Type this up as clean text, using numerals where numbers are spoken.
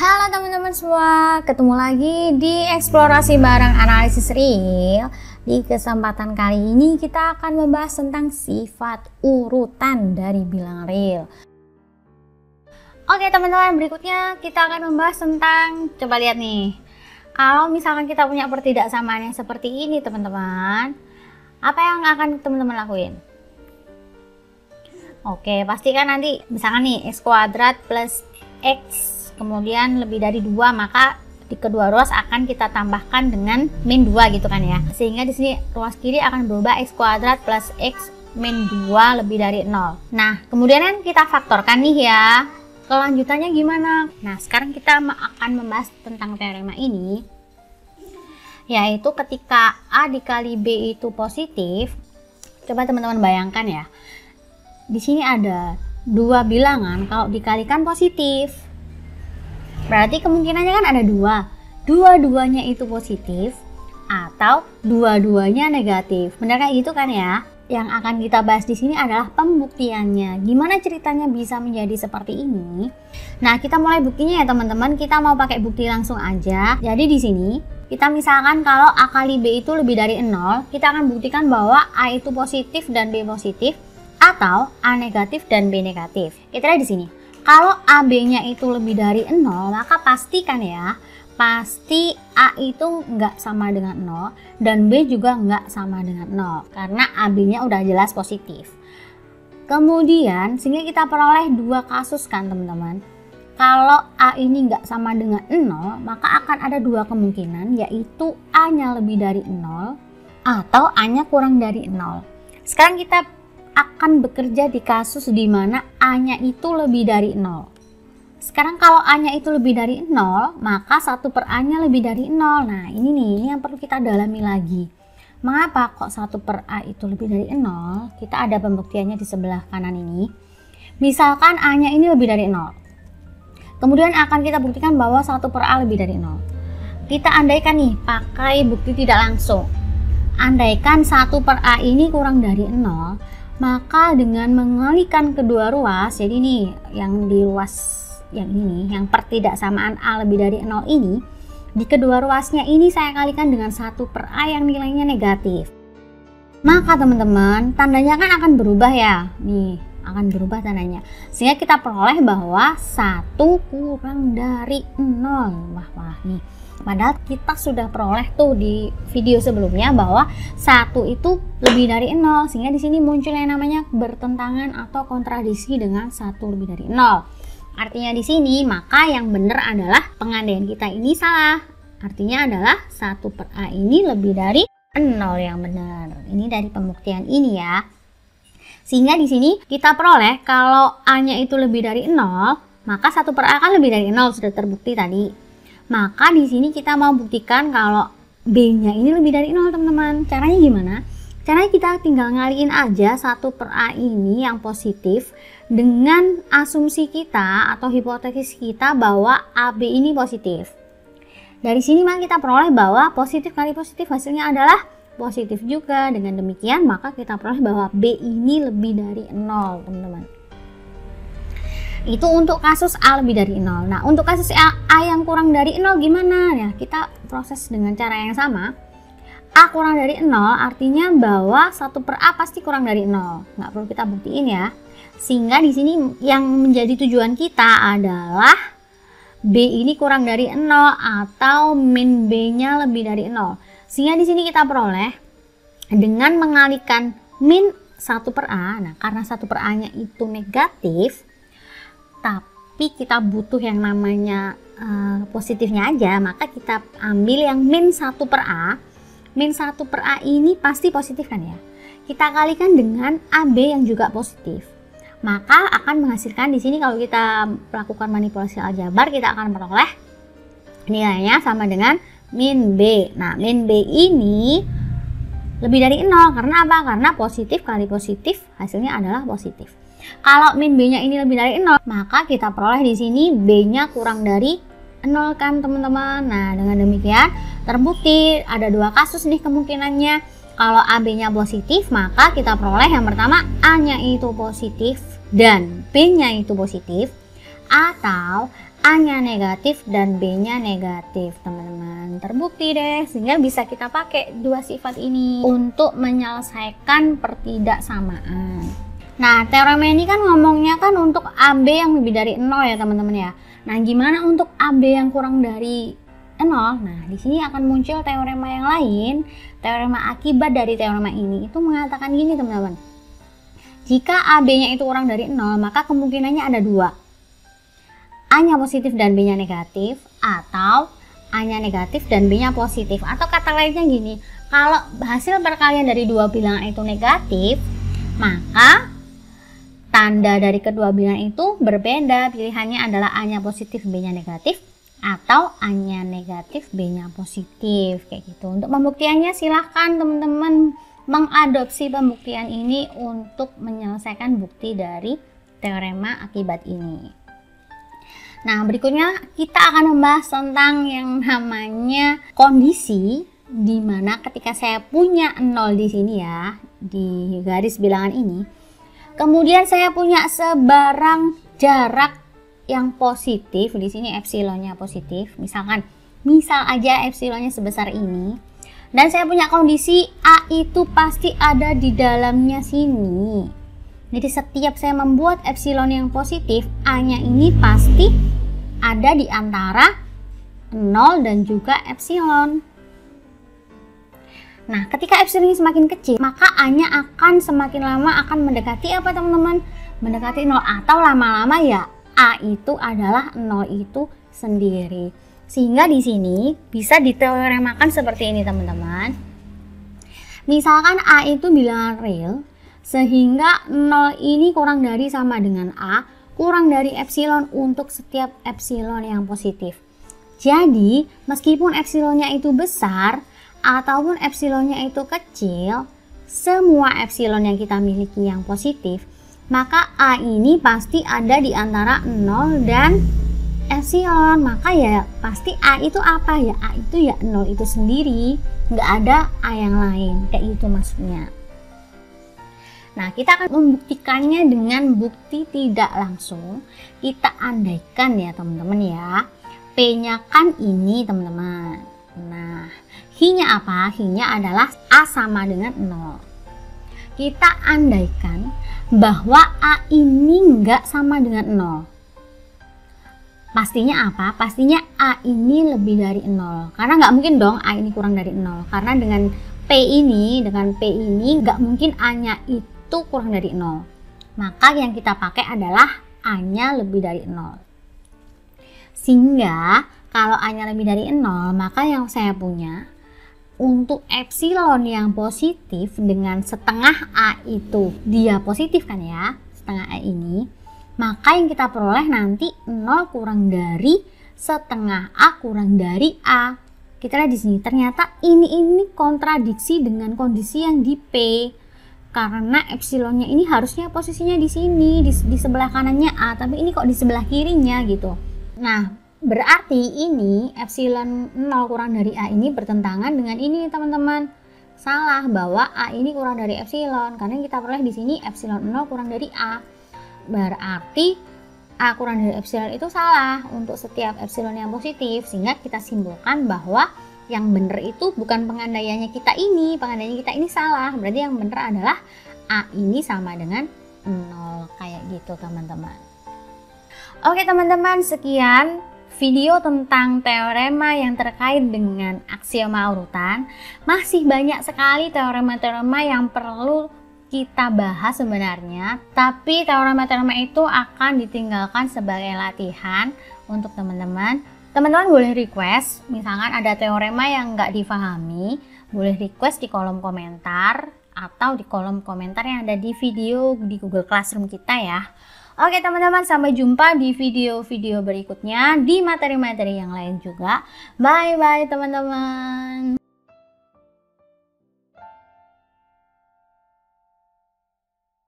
Halo teman-teman semua, ketemu lagi di eksplorasi bareng analisis real. Di kesempatan kali ini kita akan membahas tentang sifat urutan dari bilangan real. Oke teman-teman, berikutnya kita akan membahas tentang, coba lihat nih, kalau misalkan kita punya pertidaksamaan yang seperti ini teman-teman, apa yang akan teman-teman lakuin? Oke, pastikan nanti misalkan nih x kuadrat plus x kemudian lebih dari 2, maka di kedua ruas akan kita tambahkan dengan min 2 gitu kan ya. Sehingga di sini ruas kiri akan berubah x kuadrat plus x min 2 lebih dari 0. Nah, kemudian kan kita faktorkan nih ya. Kelanjutannya gimana? Nah, sekarang kita akan membahas tentang teorema ini, yaitu ketika A dikali B itu positif. Coba teman-teman bayangkan ya. Di sini ada dua bilangan, kalau dikalikan positif. Berarti kemungkinannya kan ada dua. Dua-duanya itu positif atau dua-duanya negatif. Benar kayak gitu kan ya? Yang akan kita bahas di sini adalah pembuktiannya. Gimana ceritanya bisa menjadi seperti ini? Nah, kita mulai buktinya ya teman-teman. Kita mau pakai bukti langsung aja. Jadi di sini kita misalkan kalau A kali B itu lebih dari 0, kita akan buktikan bahwa A itu positif dan B positif, atau A negatif dan B negatif. Kita lihat di sini. Kalau AB-nya itu lebih dari 0, maka pastikan ya, pasti A itu nggak sama dengan 0 dan B juga nggak sama dengan 0 karena AB-nya udah jelas positif. Kemudian sehingga kita peroleh dua kasus kan teman-teman. Kalau A ini nggak sama dengan 0, maka akan ada dua kemungkinan, yaitu A-nya lebih dari 0 atau A-nya kurang dari 0. Sekarang kita akan bekerja di kasus di mana A-nya itu lebih dari 0. Sekarang kalau A-nya itu lebih dari 0, maka 1 per A-nya lebih dari 0. Nah, ini yang perlu kita dalami lagi. Mengapa kok 1 per A itu lebih dari 0? Kita ada pembuktiannya di sebelah kanan ini. Misalkan A-nya ini lebih dari 0. Kemudian akan kita buktikan bahwa 1 per A lebih dari 0. Kita andaikan nih, pakai bukti tidak langsung. Andaikan 1 per A ini kurang dari 0, maka dengan mengalikan kedua ruas, jadi nih yang di ruas yang ini, yang pertidaksamaan A lebih dari 0 ini, di kedua ruasnya ini saya kalikan dengan 1 per A yang nilainya negatif. Maka teman-teman, tandanya kan akan berubah ya. Nih, akan berubah tandanya. Sehingga kita peroleh bahwa 1 kurang dari 0. Wah, nih. Padahal kita sudah peroleh tuh di video sebelumnya bahwa 1 itu lebih dari 0, sehingga di sini muncul yang namanya bertentangan atau kontradiksi dengan 1 lebih dari 0. Artinya di sini maka yang benar adalah pengandaian kita ini salah. Artinya adalah 1 per A ini lebih dari 0 yang benar. Ini dari pembuktian ini ya. Sehingga di sini kita peroleh kalau A-nya itu lebih dari 0, maka 1 per A kan lebih dari 0, sudah terbukti tadi. Maka di sini kita mau buktikan kalau B-nya ini lebih dari 0 teman-teman. Caranya gimana? Caranya kita tinggal ngaliin aja 1 per A ini yang positif dengan asumsi kita atau hipotesis kita bahwa AB ini positif. Dari sini maka kita peroleh bahwa positif kali positif hasilnya adalah positif juga. Dengan demikian maka kita peroleh bahwa B ini lebih dari 0 teman-teman. Itu untuk kasus A lebih dari 0. Nah, untuk kasus A yang kurang dari 0 gimana? Ya, kita proses dengan cara yang sama. A kurang dari 0 artinya bahwa 1 per A pasti kurang dari 0. Nggak perlu kita buktiin ya. Sehingga di sini yang menjadi tujuan kita adalah B ini kurang dari 0 atau min B-nya lebih dari 0. Sehingga di sini kita peroleh dengan mengalihkan min 1 per A. Nah, karena 1 per A-nya itu negatif, tapi kita butuh yang namanya positifnya aja, maka kita ambil yang min 1 per A. Min 1 per A ini pasti positif kan ya. Kita kalikan dengan AB yang juga positif. Maka akan menghasilkan di sini kalau kita melakukan manipulasi aljabar, kita akan memperoleh nilainya sama dengan min B. Nah, min B ini lebih dari 0 karena apa? Karena positif kali positif hasilnya adalah positif. Kalau min B-nya ini lebih dari 0, maka kita peroleh di sini B-nya kurang dari 0 kan teman-teman. Nah, dengan demikian terbukti ada dua kasus nih kemungkinannya. Kalau AB-nya positif, maka kita peroleh yang pertama A-nya itu positif dan B-nya itu positif. atau A-nya negatif dan B-nya negatif, teman-teman. Terbukti deh, sehingga bisa kita pakai dua sifat ini untuk menyelesaikan pertidaksamaan. Nah, teorema ini kan ngomongnya kan untuk AB yang lebih dari 0 ya, teman-teman ya. Nah, gimana untuk AB yang kurang dari 0? Nah, di sini akan muncul teorema yang lain. Teorema akibat dari teorema ini itu mengatakan gini, teman-teman. Jika AB-nya itu kurang dari 0, maka kemungkinannya ada dua. A-nya positif dan B-nya negatif, atau A-nya negatif dan B-nya positif. Atau kata lainnya gini, kalau hasil perkalian dari dua bilangan itu negatif, maka tanda dari kedua bilangan itu berbeda. Pilihannya adalah A-nya positif, B-nya negatif, atau A-nya negatif, B-nya positif. Kayak gitu. Untuk pembuktiannya silahkan teman-teman mengadopsi pembuktian ini untuk menyelesaikan bukti dari teorema akibat ini. Nah, berikutnya kita akan membahas tentang yang namanya kondisi di mana ketika saya punya 0 di sini ya, di garis bilangan ini. Kemudian saya punya sebarang jarak yang positif, di sini epsilonnya positif. Misal aja epsilonnya sebesar ini. Dan saya punya kondisi A itu pasti ada di dalamnya sini. Jadi setiap saya membuat epsilon yang positif, A-nya ini pasti ada di antara 0 dan juga epsilon. Nah, ketika epsilonnya semakin kecil, maka A-nya akan semakin lama akan mendekati apa, teman-teman? Mendekati 0, atau lama-lama ya A itu adalah 0 itu sendiri. Sehingga di sini bisa diteoremakan seperti ini, teman-teman. Misalkan A itu bilangan real, sehingga 0 ini kurang dari sama dengan A, kurang dari epsilon untuk setiap epsilon yang positif. Jadi, meskipun epsilonnya itu besar, ataupun epsilonnya itu kecil, semua epsilon yang kita miliki yang positif, maka A ini pasti ada di antara 0 dan epsilon. Maka ya pasti A itu apa ya? A itu ya 0 itu sendiri, nggak ada A yang lain, kayak gitu maksudnya. Nah, kita akan membuktikannya dengan bukti tidak langsung. Kita andaikan ya teman-teman ya, P-nya kan ini teman-teman. Nah, H-nya apa? H-nya adalah A sama dengan 0. Kita andaikan bahwa A ini nggak sama dengan 0. Pastinya apa? Pastinya A ini lebih dari 0. Karena nggak mungkin dong A ini kurang dari 0. Karena dengan P ini nggak mungkin A-nya itu kurang dari 0. Maka yang kita pakai adalah A-nya lebih dari 0. Sehingga kalau A-nya lebih dari 0, maka yang saya punya untuk epsilon yang positif dengan setengah A itu dia positif kan ya, setengah A ini, maka yang kita peroleh nanti 0 kurang dari setengah A kurang dari A. Kita lihat di sini, ternyata ini kontradiksi dengan kondisi yang di P. Karena epsilonnya ini harusnya posisinya di sini, di sebelah kanannya A, tapi ini kok di sebelah kirinya gitu. Nah, berarti ini epsilon 0 kurang dari A ini bertentangan dengan ini, teman-teman. Salah, bahwa A ini kurang dari epsilon, karena yang kita peroleh di sini epsilon 0 kurang dari A. Berarti A kurang dari epsilon itu salah untuk setiap epsilon yang positif, sehingga kita simpulkan bahwa yang benar itu bukan pengandaiannya kita ini, pengandaiannya kita ini salah. Berarti yang benar adalah A ini sama dengan 0, kayak gitu teman-teman. Oke teman-teman, sekian video tentang teorema yang terkait dengan aksioma urutan. Masih banyak sekali teorema-teorema yang perlu kita bahas sebenarnya, tapi teorema-teorema itu akan ditinggalkan sebagai latihan untuk teman-teman. Teman-teman boleh request, misalkan ada teorema yang nggak difahami, boleh request di kolom komentar atau di kolom komentar yang ada di video di Google Classroom kita ya. Oke teman-teman, sampai jumpa di video-video berikutnya, di materi-materi yang lain juga. Bye-bye teman-teman.